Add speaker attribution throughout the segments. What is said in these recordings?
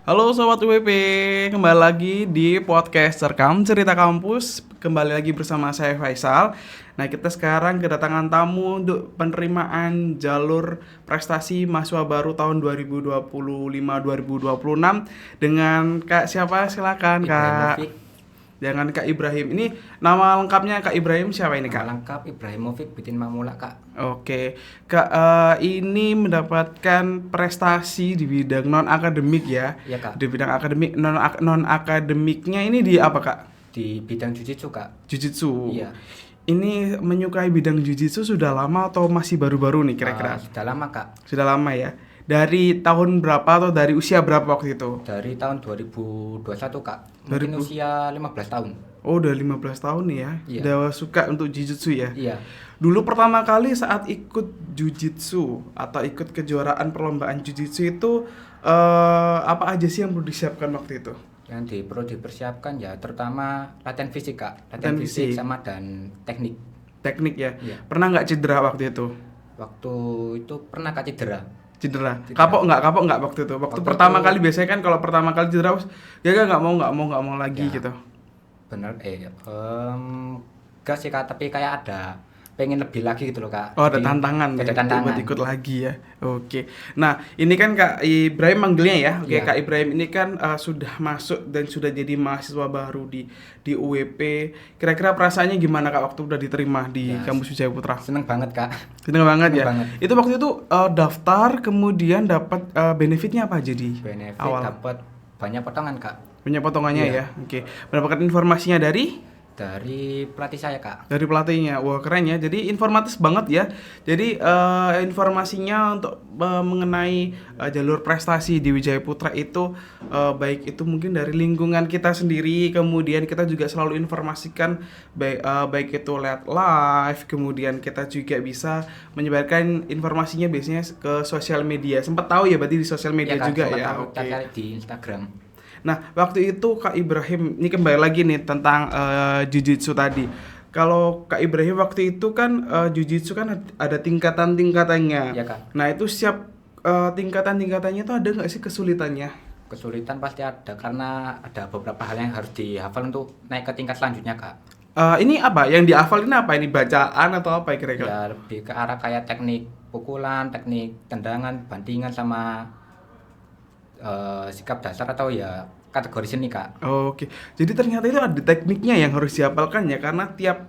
Speaker 1: Halo Sobat UWP, kembali lagi di podcast Rekam Cerita Kampus. Kembali lagi bersama saya Faisal. Nah, kita sekarang kedatangan tamu untuk penerimaan jalur prestasi mahasiswa baru tahun 2025-2026 dengan Kak siapa? Silakan Kak.
Speaker 2: Ibrahimovic.
Speaker 1: Jangan Kak Ibrahim. Ini nama lengkapnya Kak Ibrahim siapa ini
Speaker 2: Nama
Speaker 1: Kak?
Speaker 2: lengkap Ibrahimovic Bitin Mamula, Kak.
Speaker 1: Oke, Kak, ini mendapatkan prestasi di bidang non akademik ya.
Speaker 2: Iya, Kak.
Speaker 1: Di bidang akademik non akademiknya ini di apa Kak?
Speaker 2: Di bidang jujitsu, Kak.
Speaker 1: Jujitsu.
Speaker 2: Iya.
Speaker 1: Ini menyukai bidang jujitsu sudah lama atau masih baru-baru nih kira-kira?
Speaker 2: Sudah lama, Kak.
Speaker 1: Sudah lama ya. Dari tahun berapa atau dari usia berapa waktu itu?
Speaker 2: Dari tahun 2021, Kak. Mungkin
Speaker 1: 2000.
Speaker 2: usia 15 tahun.
Speaker 1: Oh, udah 15 tahun nih ya.
Speaker 2: Iya.
Speaker 1: Udah suka untuk jujitsu ya.
Speaker 2: Iya.
Speaker 1: Dulu pertama kali saat ikut jujitsu atau ikut kejuaraan perlombaan jujitsu itu apa aja sih yang perlu disiapkan waktu itu?
Speaker 2: Yang perlu dipersiapkan ya terutama latihan fisik, Kak.
Speaker 1: Latihan
Speaker 2: Latihan fisik
Speaker 1: fisik.
Speaker 2: sama dan teknik.
Speaker 1: Teknik ya.
Speaker 2: Iya.
Speaker 1: Pernah nggak cedera waktu itu?
Speaker 2: Waktu itu pernah, Kak, cedera.
Speaker 1: Cedera.
Speaker 2: Cedera.
Speaker 1: Kapok nggak waktu itu? Waktu pertama kali biasanya kan kalau pertama kali cedera ya nggak mau lagi
Speaker 2: Ya.
Speaker 1: gitu.
Speaker 2: Bener, gak sih, Kak, tapi kayak ada pengen lebih lagi gitu loh, Kak.
Speaker 1: Oh, ada
Speaker 2: Jadi,
Speaker 1: tantangan
Speaker 2: ada
Speaker 1: ya,
Speaker 2: tantangan.
Speaker 1: buat ikut lagi ya. Oke. Nah, ini kan Kak Ibrahim manggilnya ya. Oke,
Speaker 2: Iya.
Speaker 1: Kak Ibrahim ini kan sudah masuk dan sudah jadi mahasiswa baru di UWP. Kira-kira perasaannya gimana Kak waktu udah diterima di
Speaker 2: Ya,
Speaker 1: kampus Wijaya Putra?
Speaker 2: Seneng banget, Kak.
Speaker 1: Seneng banget
Speaker 2: Seneng
Speaker 1: ya.
Speaker 2: banget.
Speaker 1: Itu waktu itu daftar kemudian dapat benefitnya apa aja di
Speaker 2: Benefit
Speaker 1: awal?
Speaker 2: dapat banyak potongan, Kak,
Speaker 1: Banyak potongannya
Speaker 2: Iya.
Speaker 1: ya. Oke. Mendapatkan informasinya dari
Speaker 2: dari pelatih saya, Kak.
Speaker 1: pelatihnya. Wah, keren ya. Jadi informatif banget ya. Jadi informasinya untuk mengenai jalur prestasi di Wijaya Putra itu baik itu mungkin dari lingkungan kita sendiri, kemudian kita juga selalu informasikan baik itu lewat live, kemudian kita juga bisa menyebarkan informasinya biasanya ke sosial media. Sempat tahu ya berarti di sosial media
Speaker 2: Iya, Kak,
Speaker 1: juga
Speaker 2: sempat
Speaker 1: ya.
Speaker 2: tahu,
Speaker 1: Oke.
Speaker 2: cari di Instagram.
Speaker 1: Nah, waktu itu Kak Ibrahim, ini kembali lagi nih tentang jujitsu tadi. Kalau Kak Ibrahim waktu itu kan jujitsu kan ada tingkatan-tingkatannya.
Speaker 2: Iya, Kak.
Speaker 1: Nah, itu siap tingkatan-tingkatannya itu ada nggak sih kesulitannya?
Speaker 2: Kesulitan pasti ada karena ada beberapa hal yang harus dihafal untuk naik ke tingkat selanjutnya, Kak.
Speaker 1: Ini apa? Yang dihafal ini apa? Ini bacaan atau apa kira-kira?
Speaker 2: Ya lebih ke arah kayak teknik pukulan, teknik tendangan, bandingan sama sikap dasar atau ya kategori seni, Kak.
Speaker 1: Oke, jadi ternyata itu ada tekniknya yang harus dihafalkan ya, karena tiap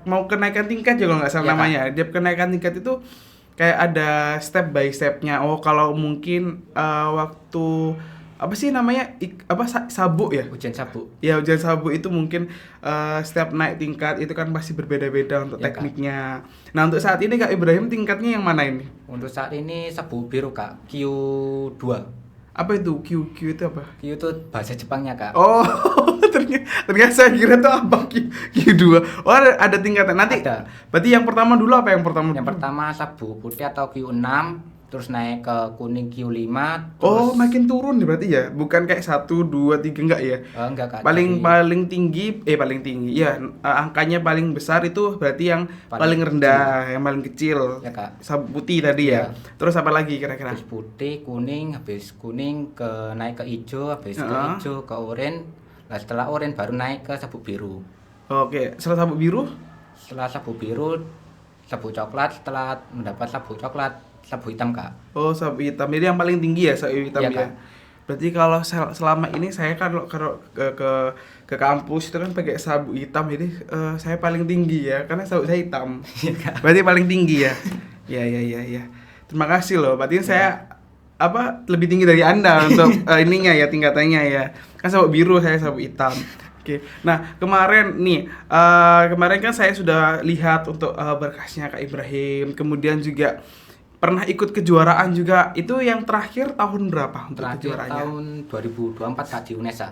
Speaker 1: mau kenaikan tingkat juga nggak salah
Speaker 2: Iya, Kak.
Speaker 1: namanya. Tiap kenaikan tingkat itu kayak ada step by stepnya. Oh, kalau mungkin waktu apa sih namanya sabuk ya?
Speaker 2: Ujian sabuk.
Speaker 1: Ya, ujian sabuk itu mungkin setiap naik tingkat itu kan pasti berbeda-beda untuk
Speaker 2: Iya, Kak.
Speaker 1: tekniknya. Nah, untuk saat ini Kak Ibrahim tingkatnya yang mana ini?
Speaker 2: Untuk saat ini sabuk biru, Kak. Q2.
Speaker 1: Apa itu? Q itu apa?
Speaker 2: Q itu bahasa Jepangnya, Kak.
Speaker 1: Oh, ternyata saya kira tuh apa Q2. Oh, ada tingkatan. Nanti
Speaker 2: Ada.
Speaker 1: berarti yang pertama dulu apa yang pertama?
Speaker 2: Yang pertama sabuk putih atau Q6, terus naik ke kuning Q5,
Speaker 1: Oh,
Speaker 2: terus
Speaker 1: makin turun nih berarti ya. Bukan kayak 1 2 3 enggak ya?
Speaker 2: enggak, Kak.
Speaker 1: Paling
Speaker 2: Dari
Speaker 1: paling tinggi ya, angkanya paling besar itu berarti yang paling rendah, yang paling kecil.
Speaker 2: ya, Kak.
Speaker 1: Sabuk putih tadi ya.
Speaker 2: Iya.
Speaker 1: Terus apa lagi kira-kira?
Speaker 2: Habis putih, kuning, habis kuning ke naik ke hijau, habis ke
Speaker 1: Heeh.
Speaker 2: hijau ke oranye. Nah, setelah oranye baru naik ke sabuk biru.
Speaker 1: Oke, setelah sabuk biru?
Speaker 2: Setelah sabuk biru, sabuk coklat, setelah mendapat sabuk coklat, sabuk hitam, Kak.
Speaker 1: Oh, sabuk hitam. Jadi yang paling tinggi ya sabuk hitam
Speaker 2: Iya,
Speaker 1: ya.
Speaker 2: Kak.
Speaker 1: Berarti kalau selama ini saya kan kalau ke kampus itu kan pakai sabuk hitam, jadi saya paling tinggi ya karena sabuk saya hitam.
Speaker 2: Iya, Kak.
Speaker 1: Berarti paling tinggi ya. Ya. Terima kasih loh. Berarti saya lebih tinggi dari Anda untuk ininya ya, tingkatannya ya. Kan sabuk biru, saya sabuk hitam. Oke. Nah, kemarin kan saya sudah lihat untuk berkasnya Kak Ibrahim. Kemudian juga pernah ikut kejuaraan juga. Itu yang terakhir tahun berapa untuk
Speaker 2: Terakhir
Speaker 1: kejuaraannya?
Speaker 2: tahun 2024, Kak, di UNESA.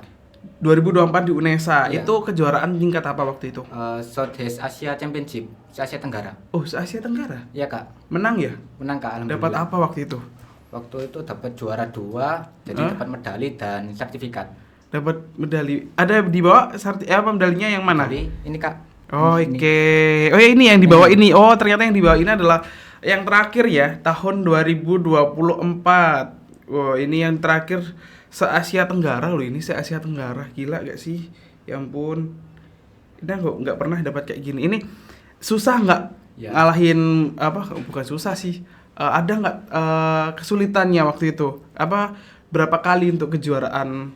Speaker 1: 2024 di UNESA.
Speaker 2: Iya.
Speaker 1: Itu kejuaraan tingkat apa waktu itu?
Speaker 2: Southeast Asia Championship, Asia Tenggara.
Speaker 1: Oh, se-Asia Tenggara.
Speaker 2: Iya, Kak.
Speaker 1: Menang ya?
Speaker 2: Menang, Kak,
Speaker 1: Dapat
Speaker 2: alhamdulillah.
Speaker 1: apa waktu itu?
Speaker 2: Waktu itu dapat juara 2, jadi
Speaker 1: Hah?
Speaker 2: dapat medali dan sertifikat.
Speaker 1: Dapat medali. Ada di bawah medalinya yang mana?
Speaker 2: Medali ini, Kak.
Speaker 1: Oh,
Speaker 2: Ini.
Speaker 1: oke. Oh, ya, ini yang di bawah ini. Oh, ternyata yang di bawah ini adalah yang terakhir ya, tahun 2024. Wow, ini yang terakhir se-Asia Tenggara loh ini, se-Asia Tenggara. Gila gak sih? Ya ampun. Kita nggak pernah dapat kayak gini. Ini susah nggak
Speaker 2: Ya.
Speaker 1: ngalahin apa? Bukan susah sih. Ada nggak kesulitannya waktu itu? Apa berapa kali untuk kejuaraan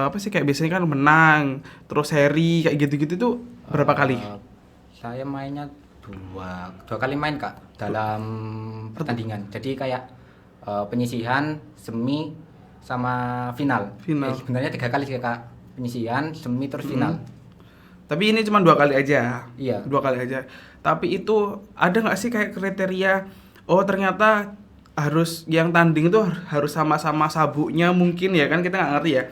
Speaker 1: apa sih kayak biasanya kan menang, terus seri kayak gitu-gitu tuh berapa kali?
Speaker 2: Saya mainnya dua kali main kak dalam pertandingan. Jadi kayak penyisihan, semi, sama final.
Speaker 1: Final.
Speaker 2: Sebenarnya 3 kali sih kak. Penyisihan, semi, terus final.
Speaker 1: Tapi ini cuma 2 kali aja.
Speaker 2: Iya.
Speaker 1: 2 kali aja. Tapi itu ada nggak sih kayak kriteria? Oh ternyata harus yang tanding itu harus sama-sama sabuknya mungkin ya kan kita nggak ngerti ya.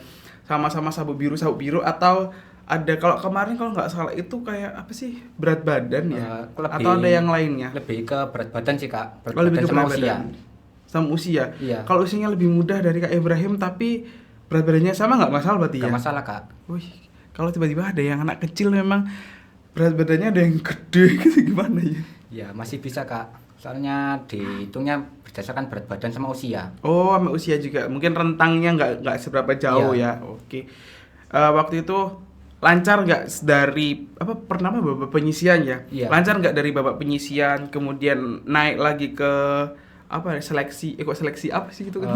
Speaker 1: Sama-sama sabuk biru atau ada kalau kemarin kalau nggak salah itu kayak apa sih berat badan ya? Atau ada yang lainnya?
Speaker 2: Lebih ke berat badan sih kak. Berat
Speaker 1: Oh, lebih
Speaker 2: badan
Speaker 1: ke
Speaker 2: sama
Speaker 1: berat
Speaker 2: usia.
Speaker 1: badan. Sama usia.
Speaker 2: Iya.
Speaker 1: Kalau usianya lebih muda dari Kak Ibrahim tapi berat badannya sama nggak masalah berarti ya?
Speaker 2: Gak masalah kak.
Speaker 1: Wih, kalau tiba-tiba ada yang anak kecil memang berat badannya ada yang gede gitu gimana ya?
Speaker 2: Ya masih bisa kak. Soalnya dihitungnya berdasarkan berat badan sama usia.
Speaker 1: Oh, sama usia juga. Mungkin rentangnya nggak seberapa jauh
Speaker 2: Iya.
Speaker 1: ya. Oke. Waktu itu lancar nggak dari apa pertama babak penyisian ya?
Speaker 2: Iya.
Speaker 1: Lancar nggak dari babak penyisian kemudian naik lagi ke apa seleksi? Kok seleksi apa sih itu kan?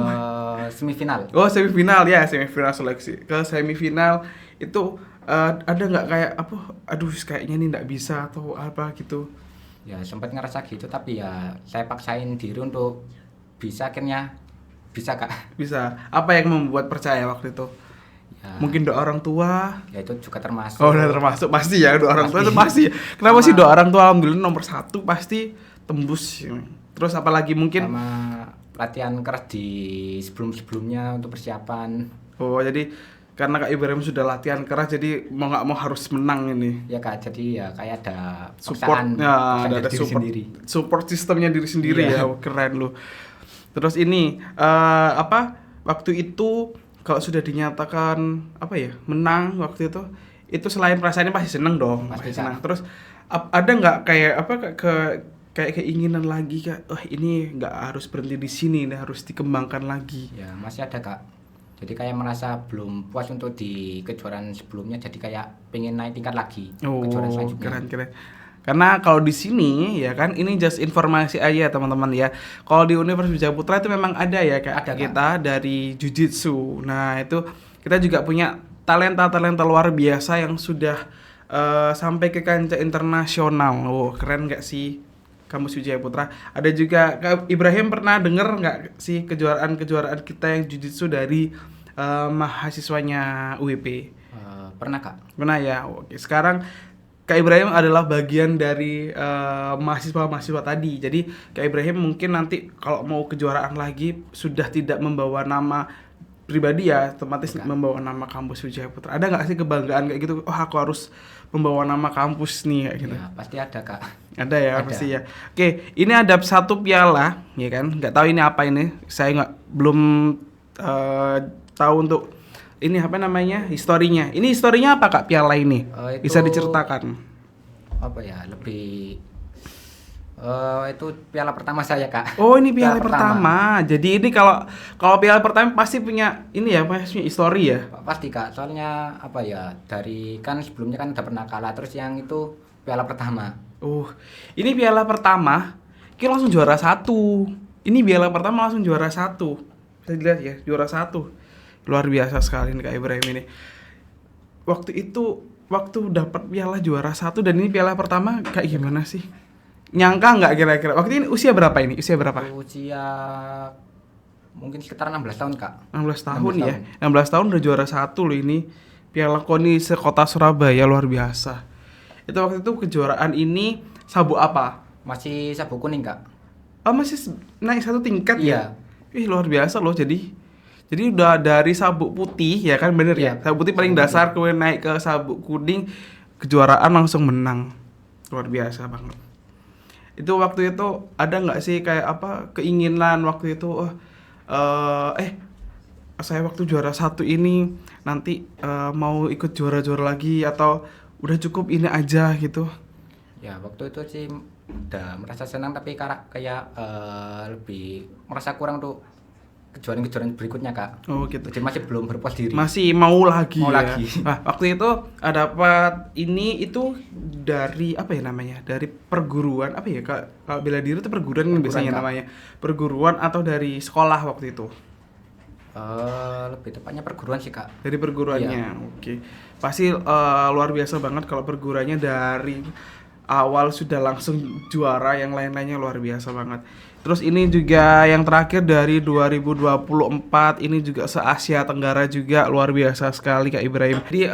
Speaker 2: Semifinal.
Speaker 1: Oh semifinal ya, semifinal seleksi. Ke semifinal itu ada nggak kayak apa? Aduh kayaknya ini nggak bisa atau apa gitu?
Speaker 2: Ya sempat ngerasa gitu tapi ya saya paksain diri untuk bisa, akhirnya bisa kak.
Speaker 1: Bisa. Apa yang membuat percaya waktu itu?
Speaker 2: Ya,
Speaker 1: Mungkin doa orang tua.
Speaker 2: ya itu juga termasuk.
Speaker 1: Oh udah termasuk pasti ya doa orang tua itu
Speaker 2: Pasti.
Speaker 1: pasti. Kenapa
Speaker 2: Sama-
Speaker 1: sih doa orang tua alhamdulillah nomor 1 pasti tembus. Terus apalagi mungkin
Speaker 2: Sama latihan keras di sebelumnya untuk persiapan.
Speaker 1: oh jadi karena Kak Ibrahim sudah latihan keras jadi mau nggak mau harus menang ini.
Speaker 2: Ya kak, jadi ya kayak ada
Speaker 1: Support
Speaker 2: paksaan,
Speaker 1: ya
Speaker 2: paksaan
Speaker 1: ada
Speaker 2: dari diri
Speaker 1: support
Speaker 2: sendiri.
Speaker 1: support sistemnya diri sendiri
Speaker 2: Iya.
Speaker 1: ya. Oh, keren lu. Terus ini apa waktu itu kalau sudah dinyatakan apa ya menang waktu itu selain perasaannya pasti seneng dong
Speaker 2: Pasti,
Speaker 1: pasti
Speaker 2: Kak.
Speaker 1: senang. Terus ada nggak kayak apa kayak keinginan lagi kayak oh ini nggak harus berhenti di sini ini harus dikembangkan lagi.
Speaker 2: Ya masih ada kak. Jadi kayak merasa belum puas untuk di kejuaraan sebelumnya, jadi kayak pengen naik tingkat lagi
Speaker 1: Oh
Speaker 2: kejuaraan selanjutnya.
Speaker 1: keren. Karena kalau di sini ya kan ini just informasi aja teman-teman ya. Kalau di Universitas Wijaya Putra itu memang ada ya kayak
Speaker 2: Ada, Kak.
Speaker 1: kita dari Jujitsu. Nah, itu kita juga punya talenta-talenta luar biasa yang sudah sampai ke kancah internasional. Oh, keren nggak sih? Kampus Wijaya Putra. Ada juga Kak Ibrahim pernah denger nggak sih kejuaraan-kejuaraan kita yang Jujitsu dari mahasiswanya UIP?
Speaker 2: Pernah kak.
Speaker 1: Pernah ya. Oke, sekarang Kak Ibrahim adalah bagian dari mahasiswa-mahasiswa tadi. Jadi Kak Ibrahim mungkin nanti kalau mau kejuaraan lagi sudah tidak membawa nama pribadi ya, otomatis
Speaker 2: Bukan.
Speaker 1: membawa nama kampus Wijaya Putra. Ada nggak sih kebanggaan kayak gitu? Oh aku harus membawa nama kampus nih kayak gitu.
Speaker 2: Ya pasti ada kak.
Speaker 1: Ada ya
Speaker 2: Ada.
Speaker 1: pasti ya. Oke, ini ada 1 piala ya kan. Nggak tahu ini apa ini. Saya belum tahu untuk ini apa namanya historinya. Ini historinya apa Kak piala ini?
Speaker 2: Itu
Speaker 1: Bisa diceritakan?
Speaker 2: apa ya, lebih itu piala pertama saya kak.
Speaker 1: Oh ini piala pertama. Jadi ini kalau piala pertama pasti punya ini ya, pasti punya histori ya.
Speaker 2: Pasti kak, soalnya apa ya, dari kan sebelumnya kan udah pernah kalah, terus yang itu piala pertama.
Speaker 1: Ini piala pertama, kita langsung juara 1. Ini piala pertama langsung juara 1. Bisa dilihat ya, juara 1. Luar biasa sekali nih Kak Ibrahim ini. Waktu dapat piala juara 1 dan ini piala pertama kayak gimana sih? Nyangka nggak kira-kira? Waktu ini usia berapa ini? Usia berapa?
Speaker 2: Usia mungkin sekitar 16 tahun kak.
Speaker 1: 16 tahun ya. 16 tahun udah juara 1 loh ini. Piala KONI sekota Surabaya luar biasa. Itu waktu itu kejuaraan ini sabuk apa?
Speaker 2: Masih sabuk kuning kak.
Speaker 1: Oh masih naik 1 tingkat ya?
Speaker 2: Iya.
Speaker 1: Ih luar biasa loh jadi udah dari sabuk putih ya kan bener ya?
Speaker 2: Iya,
Speaker 1: Sabuk putih paling
Speaker 2: sabuk
Speaker 1: dasar kemudian naik ke sabuk kuning kejuaraan langsung menang. Luar biasa banget. Itu waktu itu ada nggak sih kayak apa keinginan waktu itu saya waktu juara 1 ini nanti mau ikut juara-juara lagi atau udah cukup ini aja gitu.
Speaker 2: Ya waktu itu sih udah merasa senang, tapi kayak lebih merasa kurang tuh kejuaraan-kejuaraan berikutnya Kak.
Speaker 1: Oh gitu.
Speaker 2: Jadi masih belum berpuas diri.
Speaker 1: Masih mau lagi
Speaker 2: Mau
Speaker 1: ya.
Speaker 2: lagi.
Speaker 1: Nah, waktu itu dapat ini itu dari apa ya namanya? Dari perguruan apa ya? Kalau bela diri itu perguruan kan
Speaker 2: Perguruan,
Speaker 1: biasanya
Speaker 2: Kak.
Speaker 1: namanya. Perguruan atau dari sekolah waktu itu?
Speaker 2: Lebih tepatnya perguruan sih Kak.
Speaker 1: Dari perguruannya.
Speaker 2: Iya.
Speaker 1: Oke. Pasti luar biasa banget kalau perguruannya dari awal sudah langsung juara, yang lain-lainnya luar biasa banget. Terus ini juga yang terakhir dari 2024, ini juga se-Asia Tenggara juga luar biasa sekali Kak Ibrahim. Jadi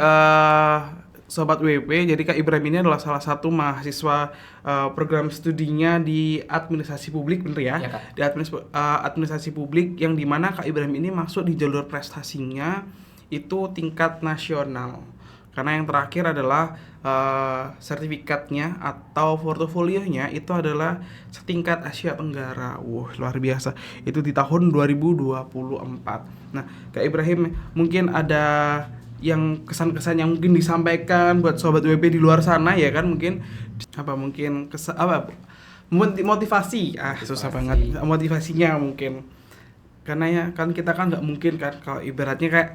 Speaker 1: Sobat WP, jadi Kak Ibrahim ini adalah salah satu mahasiswa program studinya di administrasi publik, bener ya?
Speaker 2: Iya, Kak.
Speaker 1: Di administrasi publik, yang dimana Kak Ibrahim ini masuk di jalur prestasinya itu tingkat nasional. Karena yang terakhir adalah sertifikatnya atau portofolionya itu adalah setingkat Asia Tenggara. Wah, luar biasa. Itu di tahun 2024. Nah, Kak Ibrahim mungkin ada yang kesan-kesan yang mungkin disampaikan buat sobat WP di luar sana ya kan, mungkin motivasi. Susah banget motivasinya mungkin. Karena ya kan kita kan nggak mungkin kan kalau ibaratnya kayak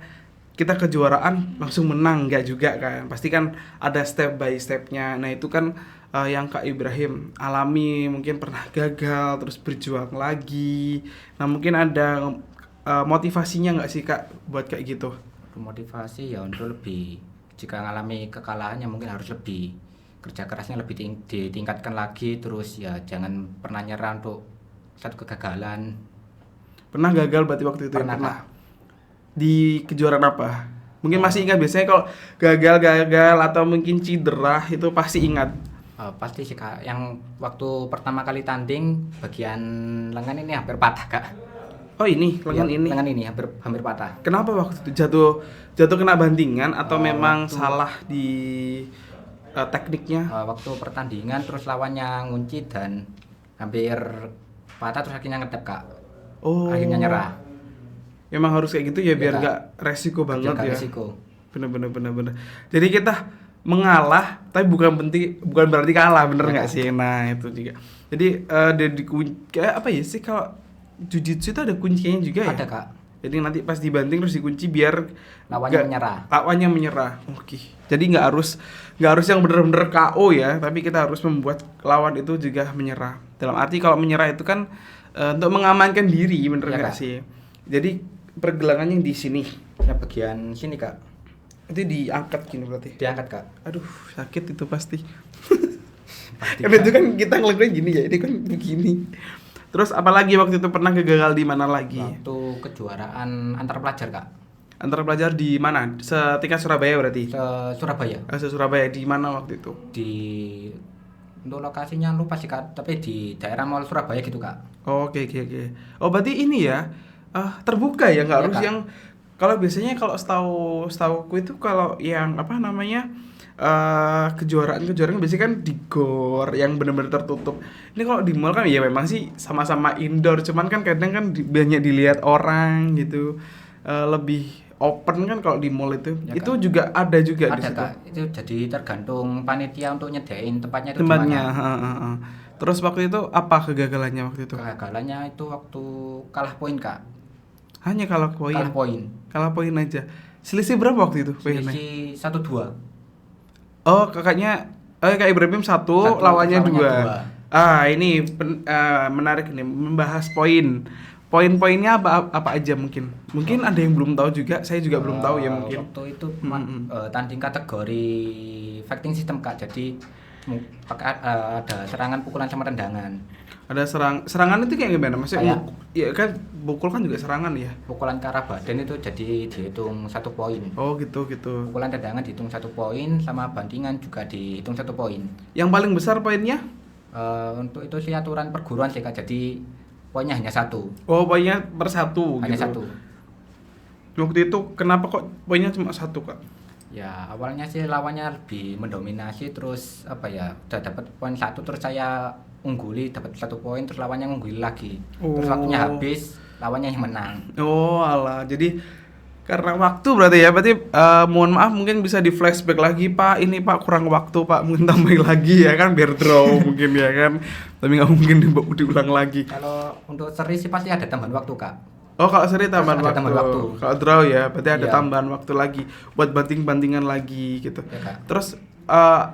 Speaker 1: kita kejuaraan langsung menang, nggak juga kan, pasti kan ada step by stepnya. Nah itu kan yang Kak Ibrahim alami, mungkin pernah gagal terus berjuang lagi. Nah mungkin ada motivasinya nggak sih Kak buat kayak gitu?
Speaker 2: Motivasi ya untuk lebih, jika mengalami kekalahan ya mungkin harus lebih kerja kerasnya lebih ditingkatkan lagi, terus ya jangan pernah nyerah untuk satu kegagalan.
Speaker 1: Pernah gagal berarti waktu itu?
Speaker 2: Pernah,
Speaker 1: pernah.
Speaker 2: Kak.
Speaker 1: Di kejuaraan apa? Mungkin masih ingat, biasanya kalau gagal atau mungkin cedera itu pasti ingat.
Speaker 2: Pasti sih Kak, yang waktu pertama kali tanding bagian lengan ini hampir patah Kak.
Speaker 1: Oh ini, lengan
Speaker 2: Ya,
Speaker 1: ini.
Speaker 2: lengan ini hampir patah.
Speaker 1: Kenapa waktu itu jatuh kena bandingan atau memang
Speaker 2: waktu-
Speaker 1: salah di tekniknya?
Speaker 2: Waktu pertandingan terus lawannya ngunci dan hampir patah, terus akhirnya ngedep Kak.
Speaker 1: Oh.
Speaker 2: Akhirnya nyerah.
Speaker 1: Memang harus kayak gitu ya,
Speaker 2: Iya,
Speaker 1: biar
Speaker 2: Kak.
Speaker 1: nggak resiko banget
Speaker 2: Jaga
Speaker 1: ya.
Speaker 2: resiko.
Speaker 1: Bener. Jadi kita mengalah, tapi bukan berarti kalah, bener
Speaker 2: Ya,
Speaker 1: nggak
Speaker 2: Kak.
Speaker 1: sih? Nah itu juga. Jadi kayak apa ya sih, kalau jujitsu itu ada kuncinya juga ya?
Speaker 2: Ada Kak.
Speaker 1: Jadi nanti pas dibanting terus dikunci biar
Speaker 2: Lawannya menyerah.
Speaker 1: Lawannya menyerah. Oke. Jadi nggak harus yang bener-bener KO ya, tapi kita harus membuat lawan itu juga menyerah. Dalam arti kalau menyerah itu kan untuk mengamankan diri, bener
Speaker 2: Ya,
Speaker 1: nggak
Speaker 2: Kak.
Speaker 1: sih? Jadi pergelangannya di sini.
Speaker 2: Ya bagian sini Kak.
Speaker 1: Itu diangkat gini berarti.
Speaker 2: Diangkat Kak.
Speaker 1: Aduh, sakit itu pasti.
Speaker 2: Pasti,
Speaker 1: Karena
Speaker 2: Kak.
Speaker 1: itu kan kita ngelakuin gini ya, ini kan begini. Terus apalagi waktu itu pernah gagal di mana lagi?
Speaker 2: Waktu kejuaraan antar pelajar Kak.
Speaker 1: Antara pelajar di mana? Setingkat Surabaya berarti?
Speaker 2: Surabaya.
Speaker 1: Surabaya di mana waktu itu?
Speaker 2: Di untuk lokasinya lupa sih Kak, tapi di daerah Mall Surabaya gitu Kak.
Speaker 1: Oke. Oh, berarti ini ya terbuka ya, nggak
Speaker 2: Iya,
Speaker 1: harus
Speaker 2: Kak.
Speaker 1: yang kalau biasanya kalau setahuku itu kalau yang apa namanya kejuaraan biasanya kan di gor yang benar-benar tertutup. Ini kalau di mall kan ya memang sih sama-sama indoor, cuman kan kadang kan banyak dilihat orang gitu, lebih open kan kalau di mall itu.
Speaker 2: Ya,
Speaker 1: Itu
Speaker 2: Kak.
Speaker 1: juga ada juga di
Speaker 2: Ada
Speaker 1: situ.
Speaker 2: Kak, itu jadi tergantung panitia untuk nyedain tempatnya itu
Speaker 1: Tempatnya.
Speaker 2: di mana.
Speaker 1: Ha. Terus waktu itu apa kegagalannya waktu itu?
Speaker 2: Kegagalannya itu waktu kalah poin Kak.
Speaker 1: Hanya kalah poin. Kalah poin aja. Selisih berapa waktu itu poinnya?
Speaker 2: Selisih 1-2.
Speaker 1: Oh, kakaknya Kak Ibrahim satu, lawannya dua. Ini menarik nih, membahas poin. Poin-poinnya apa aja mungkin? Mungkin ada yang belum tahu juga, saya juga belum tahu ya mungkin.
Speaker 2: Waktu itu tanding kategori fighting system Kak. Jadi ada serangan, pukulan sama tendangan.
Speaker 1: Ada serangan itu kayak gimana? Maksudnya ya kan pukul kan juga serangan ya.
Speaker 2: Pukulan ke arah badan itu jadi dihitung 1 poin.
Speaker 1: Oh, gitu.
Speaker 2: Pukulan tendangan dihitung 1 poin, sama bandingan juga dihitung 1 poin.
Speaker 1: Yang paling besar poinnya?
Speaker 2: Untuk itu sih aturan perguruan sih Kak. Jadi poinnya hanya 1.
Speaker 1: Oh, poinnya per satu
Speaker 2: Hanya
Speaker 1: gitu.
Speaker 2: 1.
Speaker 1: Waktu itu kenapa kok poinnya cuma 1, Kak?
Speaker 2: Ya awalnya sih lawannya lebih mendominasi, terus apa ya, udah dapat poin 1 terus saya ungguli, dapat 1 poin, terus lawannya ungguli lagi. Terus
Speaker 1: Oh.
Speaker 2: waktunya habis, lawannya yang menang.
Speaker 1: Oh alah, jadi karena waktu berarti ya, berarti mohon maaf mungkin bisa di flashback lagi Pak, ini Pak kurang waktu Pak, mungkin tambahin lagi ya kan, biar draw mungkin ya kan, tapi nggak mungkin diulang lagi.
Speaker 2: Kalau untuk seri sih pasti ada tambahan waktu Kak.
Speaker 1: Oh, kalau seri tambahan
Speaker 2: Terus ada tambahan waktu.
Speaker 1: Kalau draw ya, berarti ada
Speaker 2: Iya.
Speaker 1: tambahan waktu lagi buat banting-bantingan lagi gitu.
Speaker 2: Ya, Kak.
Speaker 1: Terus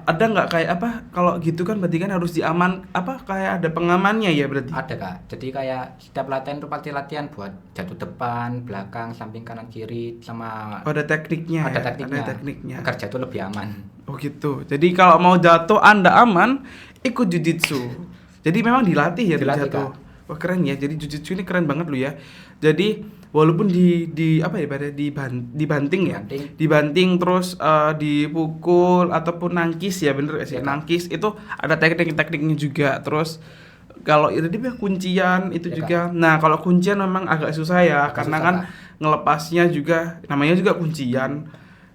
Speaker 1: ada nggak kayak apa? Kalau gitu kan berarti kan harus diaman apa kayak ada pengamannya ya berarti.
Speaker 2: Ada Kak, jadi kayak setiap latihan tuh pasti latihan buat jatuh depan, belakang, samping, kanan, kiri, sama
Speaker 1: Oh, ada tekniknya
Speaker 2: ada
Speaker 1: ya?
Speaker 2: tekniknya,
Speaker 1: Ada tekniknya.
Speaker 2: agar jatuh lebih aman.
Speaker 1: Oh gitu. Jadi kalau mau jatuh Anda aman, ikut jujitsu. Jadi memang dilatih ya
Speaker 2: Dilatih,
Speaker 1: jatuh.
Speaker 2: Kak.
Speaker 1: Wah keren ya. Jadi jujitsu ini keren banget lu ya. Jadi walaupun di apa ya pada dibanting ya.
Speaker 2: Dibanting.
Speaker 1: Dibanting terus dipukul ataupun nangkis ya bener gak sih?
Speaker 2: Ya, Kak.
Speaker 1: Nangkis itu ada teknik-tekniknya juga. Terus kalau itu dia kuncian itu
Speaker 2: Ya,
Speaker 1: juga. Nah, kalau kuncian memang agak susah ya
Speaker 2: Agak
Speaker 1: karena
Speaker 2: susah,
Speaker 1: kan
Speaker 2: Kak.
Speaker 1: ngelepasnya juga namanya juga kuncian.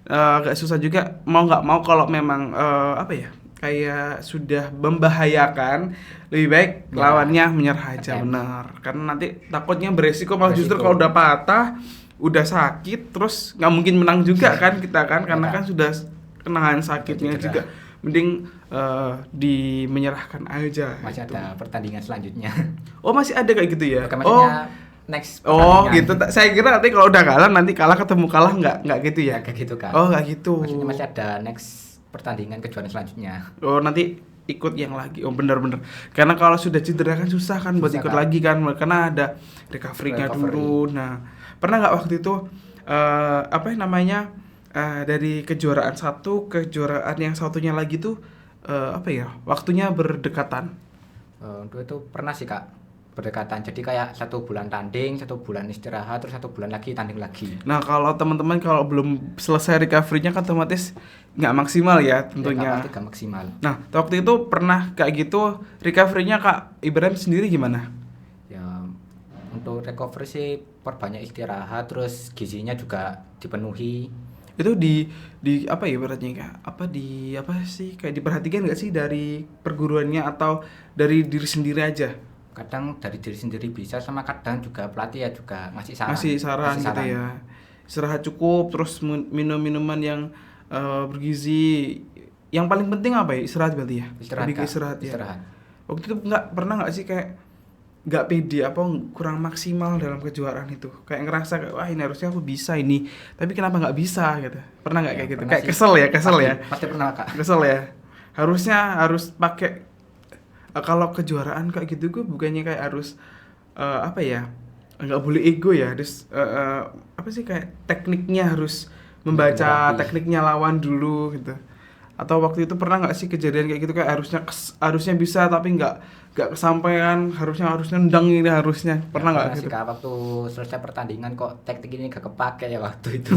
Speaker 1: Agak susah juga mau nggak mau kalau memang apa ya kayak sudah membahayakan lebih baik
Speaker 2: Ya,
Speaker 1: lawannya menyerah aja
Speaker 2: ATM.
Speaker 1: benar karena nanti takutnya beresiko malah justru
Speaker 2: Beresiko.
Speaker 1: kalau udah patah udah sakit terus nggak mungkin menang juga kan kita kan karena
Speaker 2: Ya,
Speaker 1: kan sudah kenahan sakitnya
Speaker 2: cedera.
Speaker 1: juga mending di menyerahkan aja
Speaker 2: Masih
Speaker 1: gitu.
Speaker 2: ada pertandingan selanjutnya.
Speaker 1: Oh masih ada kayak gitu ya.
Speaker 2: Oke,
Speaker 1: Oh
Speaker 2: maksudnya next
Speaker 1: oh
Speaker 2: pertandingan.
Speaker 1: gitu. Saya kira nanti kalau udah kalah nanti kalah ketemu kalah nggak gitu ya.
Speaker 2: Ya, kayak gitu Kak.
Speaker 1: Oh nggak gitu.
Speaker 2: Maksudnya masih ada next pertandingan kejuaraan selanjutnya.
Speaker 1: Oh nanti ikut yang lagi. Oh bener-bener. Karena kalau sudah cedera kan susah kan buat
Speaker 2: Susah,
Speaker 1: ikut
Speaker 2: Kak.
Speaker 1: lagi kan. Karena ada recovery-nya
Speaker 2: Recovery.
Speaker 1: dulu. Nah pernah nggak waktu itu apa namanya dari kejuaraan satu ke kejuaraan yang satunya lagi tuh apa ya waktunya berdekatan.
Speaker 2: Untuk itu pernah sih Kak berdekatan. Jadi kayak 1 bulan tanding, 1 bulan istirahat, terus 1 bulan lagi tanding lagi.
Speaker 1: Nah kalau teman-teman kalau belum selesai recovery-nya kan otomatis nggak maksimal ya
Speaker 2: Ya,
Speaker 1: tentunya.
Speaker 2: Kak, pasti gak maksimal.
Speaker 1: Nah waktu itu pernah kayak gitu recovery-nya Kak Ibrahim sendiri gimana?
Speaker 2: Ya untuk recovery sih perbanyak istirahat, terus gizinya juga dipenuhi.
Speaker 1: Itu di apa ya ibaratnya Kak? Apa sih kayak diperhatikan nggak sih dari perguruannya atau dari diri sendiri aja?
Speaker 2: Kadang dari diri sendiri bisa, sama kadang juga pelatih ya juga ngasih saran.
Speaker 1: Ngasih saran
Speaker 2: Ngasih
Speaker 1: gitu ya. Istirahat cukup terus minum minuman yang bergizi. Yang paling penting apa ya? Istirahat berarti ya.
Speaker 2: Istirahat,
Speaker 1: Lebih ke
Speaker 2: Kak.
Speaker 1: istirahat ya.
Speaker 2: Istirahat.
Speaker 1: Waktu itu pernah nggak sih kayak nggak pede apa kurang maksimal dalam kejuaraan itu kayak ngerasa kayak wah ini harusnya aku bisa ini tapi kenapa nggak bisa gitu pernah nggak
Speaker 2: Ya,
Speaker 1: kayak gitu
Speaker 2: pernah
Speaker 1: kayak
Speaker 2: sih.
Speaker 1: kesel ya
Speaker 2: Pasti pernah Kak.
Speaker 1: kesel ya harusnya harus pakai kalau kejuaraan kayak gitu gue bukannya kayak harus apa ya nggak boleh ego ya harus apa sih kayak tekniknya harus membaca
Speaker 2: Rapi.
Speaker 1: tekniknya lawan dulu gitu atau waktu itu pernah nggak sih kejadian kayak gitu kayak harusnya bisa tapi nggak kesampaian harusnya nendang ini harusnya pernah nggak
Speaker 2: sih
Speaker 1: gitu
Speaker 2: Kak, waktu selesai pertandingan kok teknik ini gak kepake ya waktu itu.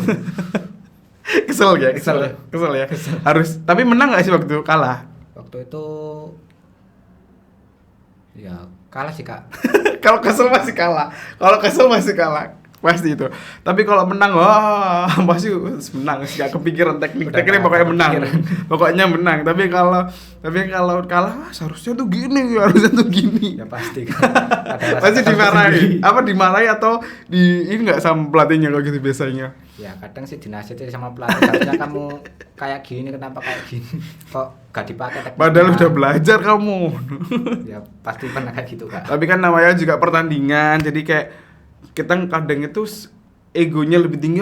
Speaker 1: kesel ya harus tapi menang nggak sih waktu itu kalah
Speaker 2: Waktu itu ya kalah sih Kak.
Speaker 1: kalau kesel masih kalah pasti itu tapi kalau menang wah pasti menang nggak kepikiran tekniknya pokoknya menang pokoknya menang tapi kalau kalah wah, seharusnya tuh gini
Speaker 2: Ya pasti Kak. Ada rasa
Speaker 1: pasti
Speaker 2: kesal
Speaker 1: dimarahi
Speaker 2: tersendiri.
Speaker 1: dimarahi atau ini nggak sama pelatihnya kalau gitu biasanya
Speaker 2: Ya kadang sih dinasihati sama pelatih, harusnya kamu kayak gini, kenapa kayak gini, kok gak dipakai tekniknya.
Speaker 1: padahal udah belajar kamu
Speaker 2: Ya pasti pernah kayak gitu Kak.
Speaker 1: tapi kan namanya juga pertandingan jadi kayak kita kadang itu egonya lebih tinggi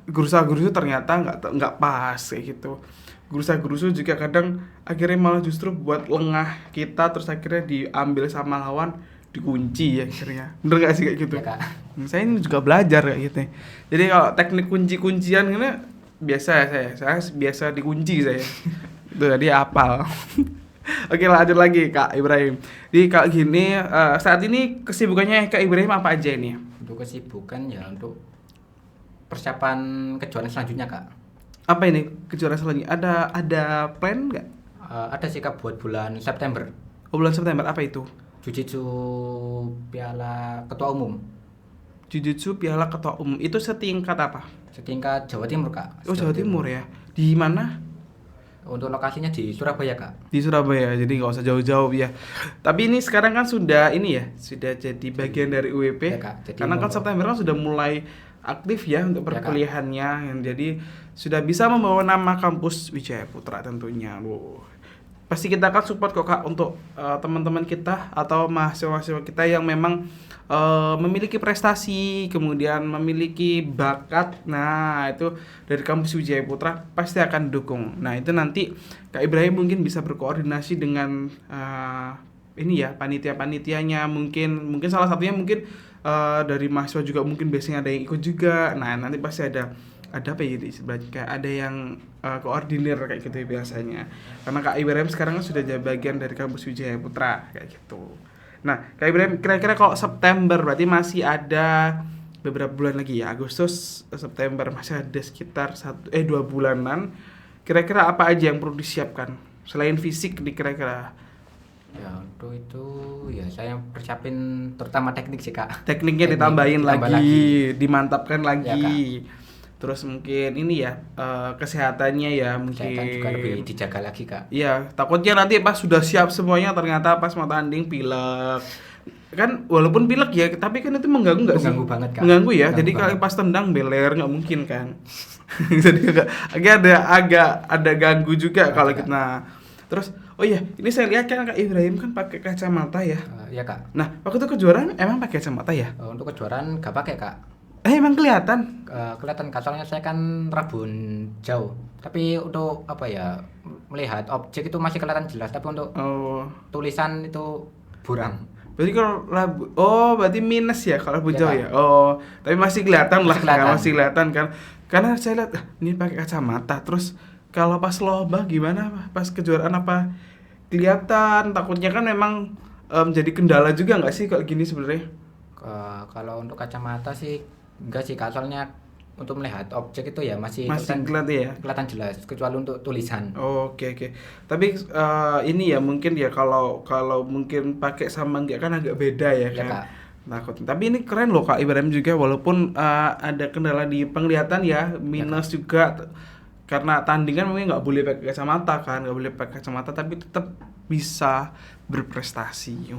Speaker 1: gerusa-gerusu ternyata nggak pas kayak gitu gerusa-gerusu juga kadang akhirnya malah justru buat lengah kita terus akhirnya diambil sama lawan dikunci ya akhirnya bener nggak sih kayak gitu
Speaker 2: Ya Kak.
Speaker 1: saya ini juga belajar kayak gitu jadi kalau teknik kunci-kuncian ini biasa ya saya biasa dikunci saya itu jadi apal. Oke lanjut lagi Kak Ibrahim jadi Kak gini saat ini kesibukannya Kak Ibrahim apa aja ini
Speaker 2: Untuk kesibukan ya untuk persiapan kejuaraan selanjutnya Kak.
Speaker 1: apa ini kejuaraan selanjutnya ada plan nggak
Speaker 2: Ada sih Kak buat bulan September.
Speaker 1: bulan September apa itu
Speaker 2: Jujitsu Piala Ketua Umum
Speaker 1: Jujutsu Piala Ketua Umum itu setingkat apa
Speaker 2: setingkat Jawa Timur Kak.
Speaker 1: oh Jawa Timur ya di mana
Speaker 2: Untuk lokasinya di Surabaya Kak.
Speaker 1: di Surabaya jadi nggak usah jauh-jauh ya tapi ini sekarang kan sudah ini ya sudah jadi bagian dari UWP
Speaker 2: Ya, Kak. Jadi
Speaker 1: karena kan
Speaker 2: mau-
Speaker 1: September kan sudah mulai aktif ya untuk
Speaker 2: Ya, Kak.
Speaker 1: perkuliahannya yang jadi sudah bisa membawa nama kampus Wijaya Putra tentunya wow. Pasti kita akan support kok Kak untuk teman-teman kita atau mahasiswa-mahasiswa kita yang memang memiliki prestasi, kemudian memiliki bakat, nah itu dari kampus Wijaya Putra pasti akan dukung. Nah itu nanti Kak Ibrahim mungkin bisa berkoordinasi dengan ini ya panitia-panitianya, mungkin salah satunya mungkin dari mahasiswa juga, mungkin biasanya ada yang ikut juga. Nah nanti pasti ada apa ya istilahnya, kayak ada yang koordinir kayak gitu ya biasanya, karena Kak Ibrahim sekarang kan sudah jadi bagian dari kampus Wijaya Putra kayak gitu. Nah Kak Ibrahim, kira-kira kalau September berarti masih ada beberapa bulan lagi ya, Agustus September masih ada sekitar 2 bulanan. Kira-kira apa aja yang perlu disiapkan selain fisik nih kira-kira?
Speaker 2: Ya untuk itu ya saya persiapin terutama teknik sih Kak.
Speaker 1: Tekniknya
Speaker 2: Teknik
Speaker 1: ditambahin
Speaker 2: ditambah
Speaker 1: lagi, dimantapkan
Speaker 2: Ya,
Speaker 1: lagi. Terus mungkin ini ya kesehatannya ya
Speaker 2: Kesehatan juga lebih
Speaker 1: mungkin.
Speaker 2: dijaga lagi Kak.
Speaker 1: Iya, takutnya nanti pas sudah siap semuanya ternyata pas mau tanding pilek. Kan walaupun pilek ya, tapi kan itu mengganggu nggak sih?
Speaker 2: Mengganggu banget, Kak.
Speaker 1: Mengganggu ya.
Speaker 2: Mengganggu
Speaker 1: Jadi kalau
Speaker 2: banget.
Speaker 1: pas tendang beler nggak mungkin kan. Jadi agak ada ganggu juga kalau
Speaker 2: Kak.
Speaker 1: kita. Nah, terus oh iya, ini saya lihat kan Kak Ibrahim kan pakai kacamata ya.
Speaker 2: Ya Kak.
Speaker 1: Nah, waktu itu kejuaraan emang pakai kacamata ya?
Speaker 2: Untuk kejuaraan gak pakai Kak.
Speaker 1: Emang kelihatan.
Speaker 2: Kelihatan Kak, soalnya saya kan rabun jauh. Tapi untuk apa ya, melihat objek itu masih kelihatan jelas, tapi untuk
Speaker 1: Oh,
Speaker 2: tulisan itu buram.
Speaker 1: berarti kalau labu, berarti minus ya kalau
Speaker 2: Iya,
Speaker 1: jauh
Speaker 2: Kak.
Speaker 1: ya. Oh, tapi masih kelihatan lah,
Speaker 2: Masih kelihatan.
Speaker 1: kan, masih kelihatan kan. Karena saya lihat ini pakai kacamata. Terus kalau pas lomba gimana? Pas kejuaraan apa kelihatan? Takutnya kan memang jadi kendala juga nggak sih kalau gini sebenarnya?
Speaker 2: Kalau untuk kacamata sih enggak sih Kak, soalnya untuk melihat objek itu ya masih
Speaker 1: Masih kelihatan ya.
Speaker 2: kelihatan jelas, kecuali untuk tulisan.
Speaker 1: Oke. Tapi ini ya mungkin ya kalau mungkin pakai sama enggak kan agak beda ya
Speaker 2: Ya,
Speaker 1: kan.
Speaker 2: Kak.
Speaker 1: Takut. Tapi ini keren loh Kak Ibrahim juga, walaupun ada kendala di penglihatan ya, minus juga karena tandingan mungkin nggak boleh pakai kacamata kan, nggak boleh pakai kacamata tapi tetap bisa berprestasi.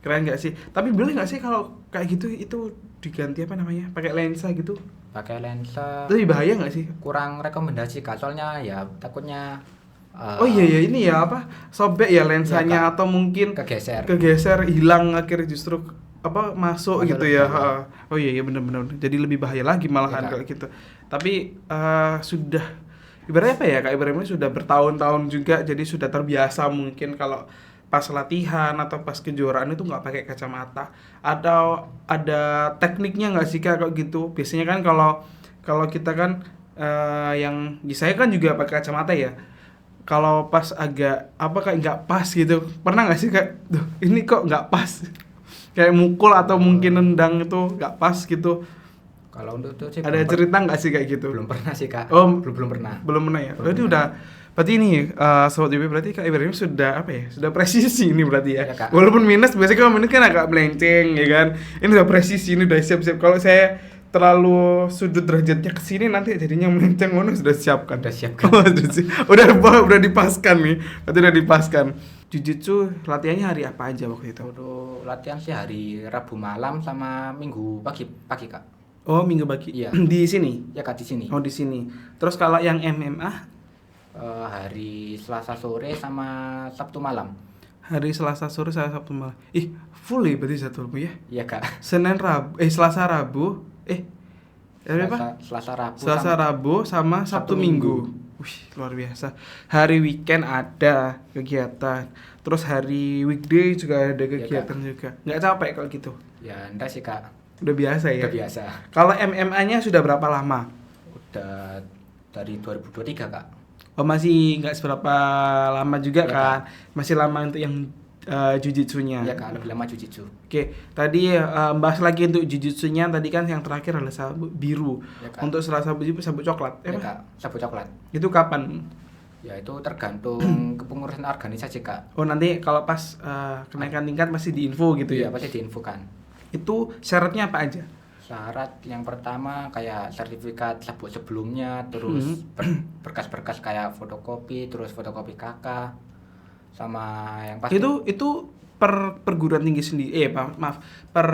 Speaker 1: Keren nggak sih? Tapi boleh nggak sih kalau kayak gitu itu diganti apa namanya? Pakai lensa gitu?
Speaker 2: Pakai lensa
Speaker 1: Itu lebih bahaya nggak sih?
Speaker 2: kurang rekomendasi Kak, soalnya ya takutnya
Speaker 1: Oh iya ini ya apa sobek ya lensanya,
Speaker 2: Iya, Kak.
Speaker 1: atau mungkin
Speaker 2: kegeser.
Speaker 1: hilang akhirnya justru apa masuk
Speaker 2: Masuk
Speaker 1: gitu
Speaker 2: lebih
Speaker 1: ya.
Speaker 2: bahaya.
Speaker 1: Oh iya benar jadi lebih bahaya lagi malahan
Speaker 2: Iya, Kak.
Speaker 1: kalau gitu. Tapi sudah ibaratnya apa ya Kak Ibrahim ini sudah bertahun-tahun juga, jadi sudah terbiasa mungkin kalau pas latihan atau pas kejuaraan itu nggak pakai kacamata. Atau ada tekniknya nggak sih Kak kalau gitu? Biasanya kan kalau kita kan yang saya kan juga pakai kacamata ya. Kalau pas agak apa kayak nggak pas gitu, pernah nggak sih kayak duh ini kok nggak pas, kayak mukul atau mungkin nendang itu nggak pas gitu?
Speaker 2: Kalau untuk itu sih
Speaker 1: Ada cerita nggak sih kayak gitu?
Speaker 2: belum pernah sih Kak.
Speaker 1: Oh,
Speaker 2: belum pernah.
Speaker 1: belum pernah ya.
Speaker 2: Belum
Speaker 1: Berarti
Speaker 2: pernah.
Speaker 1: berarti ini sobat IB, berarti Kak Ibrahim sudah apa ya, sudah presisi ini berarti ya.
Speaker 2: Iya, Kak.
Speaker 1: Walaupun minus, biasanya kalau minus kan agak melenceng ya kan, ini udah presisi, ini udah siap-siap. Kalau saya terlalu sudut derajatnya ke sini nanti jadinya melenceng, sudah siapkan.
Speaker 2: Udah siap, Kak.
Speaker 1: Udah dipaskan nih. Berarti udah dipaskan. Jujutsu latihannya hari apa aja waktu itu?
Speaker 2: Untuk latihan sih hari Rabu malam sama Minggu pagi Kak.
Speaker 1: Oh, minggu pagi.
Speaker 2: Iya.
Speaker 1: Di sini.
Speaker 2: Ya Kak, di sini.
Speaker 1: Oh, di sini. Terus kalau yang MMA
Speaker 2: Hari Selasa sore sama Sabtu malam.
Speaker 1: hari Selasa sore, Sabtu malam. Ih, full ya berarti satu ya.
Speaker 2: Iya Kak.
Speaker 1: Selasa Rabu. Apa?
Speaker 2: Selasa Rabu
Speaker 1: Selasa
Speaker 2: sama
Speaker 1: Rabu sama Sabtu
Speaker 2: Sabtu
Speaker 1: Minggu.
Speaker 2: Minggu.
Speaker 1: Wih, luar biasa. Hari weekend ada kegiatan. Terus hari weekday juga ada kegiatan juga. Nggak capek kalau gitu?
Speaker 2: Ya enggak sih Kak.
Speaker 1: Udah biasa ya?
Speaker 2: Udah biasa.
Speaker 1: Kalau MMA-nya sudah berapa lama?
Speaker 2: Udah dari 2023 Kak.
Speaker 1: Oh, masih nggak seberapa lama juga
Speaker 2: Iya,
Speaker 1: kan? Masih lama untuk yang jujitsunya.
Speaker 2: Iya Kak, lebih lama jujitsu.
Speaker 1: Oke, tadi bahas lagi untuk jujitsunya, tadi kan yang terakhir adalah sabuk biru.
Speaker 2: Ya, Kak.
Speaker 1: Untuk setelah sabuk biru, sabuk coklat.
Speaker 2: Ya
Speaker 1: Apa?
Speaker 2: Kak, sabuk coklat.
Speaker 1: Itu kapan?
Speaker 2: Ya itu tergantung kepengurusan organisasi Kak.
Speaker 1: Oh, nanti kalau pas kenaikan tingkat masih diinfo gitu
Speaker 2: Iya,
Speaker 1: ya?
Speaker 2: pasti diinfokan.
Speaker 1: Itu syaratnya apa aja?
Speaker 2: Syarat yang pertama kayak sertifikat sabuk sebelumnya, terus berkas-berkas kayak fotokopi, terus fotokopi KK, sama yang pasti
Speaker 1: Itu per perguruan tinggi sendiri, maaf, per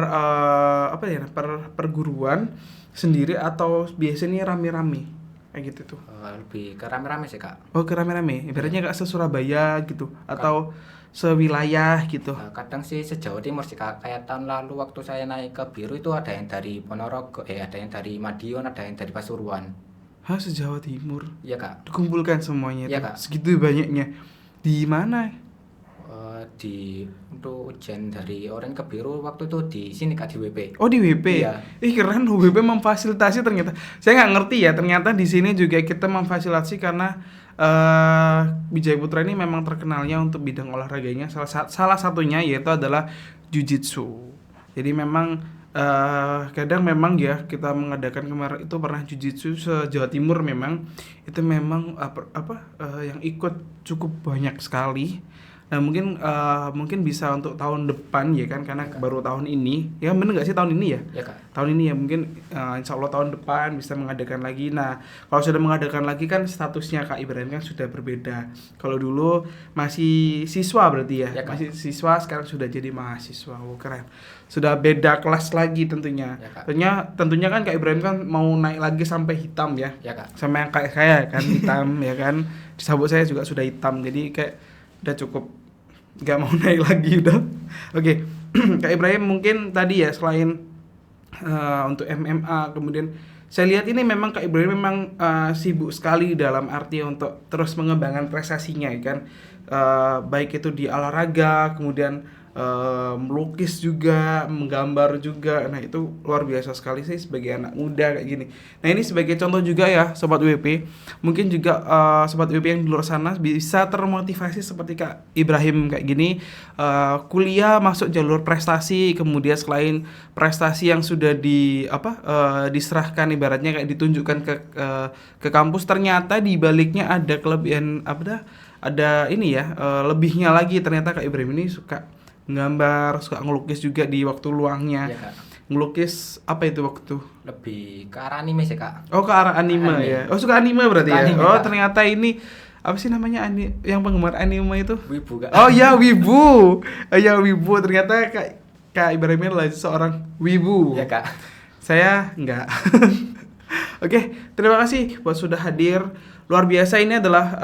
Speaker 1: apa ya, per perguruan sendiri atau biasanya rame-rame? kayak gitu tuh.
Speaker 2: Lebih ke rame-rame sih Kak.
Speaker 1: Oh, ke rame-rame. Ibaratnya kayak se-Surabaya gitu atau sewilayah gitu.
Speaker 2: Kadang sih se-Jawa Timur sih Kak. Kayak tahun lalu waktu saya naik ke Biru itu ada yang dari Ponorogo, ada yang dari Madiun, ada yang dari Pasuruan.
Speaker 1: Hah, se-Jawa Timur.
Speaker 2: Iya Kak.
Speaker 1: Dikumpulkan semuanya
Speaker 2: Iya,
Speaker 1: tuh.
Speaker 2: Kak.
Speaker 1: Segitu banyaknya. Di mana?
Speaker 2: Untuk ujian dari Oren ke Biru waktu itu di sini Kak, di WP.
Speaker 1: Oh, di WP.
Speaker 2: Iya.
Speaker 1: Keren WP memfasilitasi ternyata. Saya nggak ngerti ya, ternyata di sini juga kita memfasilitasi karena Wijaya Putra ini memang terkenalnya untuk bidang olahraganya salah satunya yaitu adalah jujitsu. Jadi memang kadang memang ya kita mengadakan kemarin itu pernah jujitsu se-Jawa Timur, memang itu memang yang ikut cukup banyak sekali. Nah, mungkin bisa untuk tahun depan ya kan, karena baru tahun ini. Ya bener nggak sih tahun ini ya?
Speaker 2: Ya Kak.
Speaker 1: Tahun ini ya mungkin insya Allah tahun depan bisa mengadakan lagi. Nah, kalau sudah mengadakan lagi kan statusnya Kak Ibrahim kan sudah berbeda. Kalau dulu masih siswa berarti ya,
Speaker 2: Ya, Kak.
Speaker 1: masih siswa, sekarang sudah jadi mahasiswa. Oh, keren. Sudah beda kelas lagi tentunya.
Speaker 2: Ya, Kak.
Speaker 1: Tentunya kan Kak Ibrahim kan mau naik lagi sampai hitam ya.
Speaker 2: Ya Kak.
Speaker 1: Sama yang kayak saya kan hitam ya kan. Di sabuk saya juga sudah hitam. Jadi kayak udah cukup, nggak mau naik lagi udah. Oke. Kak Ibrahim mungkin tadi ya selain untuk MMA, kemudian saya lihat ini memang Kak Ibrahim memang sibuk sekali dalam arti untuk terus mengembangkan prestasinya ya kan. Baik itu di olahraga, kemudian melukis juga, menggambar juga. Nah, itu luar biasa sekali sih sebagai anak muda kayak gini. Nah, ini sebagai contoh juga ya Sobat WP. Mungkin juga Sobat WP yang di luar sana bisa termotivasi seperti Kak Ibrahim kayak gini, kuliah masuk jalur prestasi, kemudian selain prestasi yang sudah diserahkan ibaratnya kayak ditunjukkan ke kampus, ternyata di baliknya ada kelebihan ada ini ya, lebihnya lagi. Ternyata Kak Ibrahim ini suka nggambar, suka ngelukis juga di waktu luangnya.
Speaker 2: Iya, Kak.
Speaker 1: Ngelukis apa itu waktu?
Speaker 2: Lebih ke arah anime sih Kak.
Speaker 1: Oh, ke arah anime ya. Oh, suka anime berarti
Speaker 2: Suka
Speaker 1: ya.
Speaker 2: anime,
Speaker 1: Oh,
Speaker 2: Kak.
Speaker 1: ternyata ini apa sih namanya yang penggemar anime itu?
Speaker 2: Wibu Kak.
Speaker 1: Oh ya, wibu. Ya, wibu. Ternyata Kak Ibrahim ini adalah seorang wibu.
Speaker 2: Ya Kak.
Speaker 1: Saya enggak. Oke, terima kasih buat sudah hadir. Luar biasa, ini adalah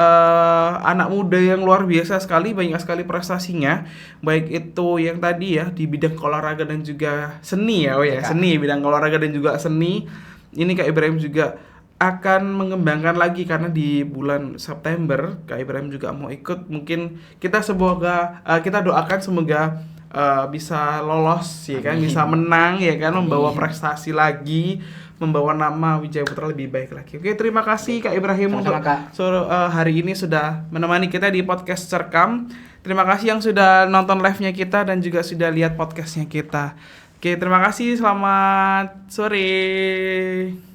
Speaker 1: anak muda yang luar biasa sekali, banyak sekali prestasinya. Baik itu yang tadi ya di bidang olahraga dan juga seni ya,
Speaker 2: Ya, Kak.
Speaker 1: seni, bidang olahraga dan juga seni. Ini Kak Ibrahim juga akan mengembangkan lagi karena di bulan September Kak Ibrahim juga mau ikut. Mungkin kita doakan semoga bisa lolos ya kan,
Speaker 2: Amin.
Speaker 1: bisa menang ya kan,
Speaker 2: Amin.
Speaker 1: membawa prestasi lagi, membawa nama Wijaya Putra lebih baik lagi. Oke, terima kasih Kak Ibrahim untuk
Speaker 2: Sama-sama, Kak.
Speaker 1: hari ini sudah menemani kita di podcast Cerkam. Terima kasih yang sudah nonton live-nya kita dan juga sudah lihat podcastnya kita. Oke, terima kasih. Selamat sore.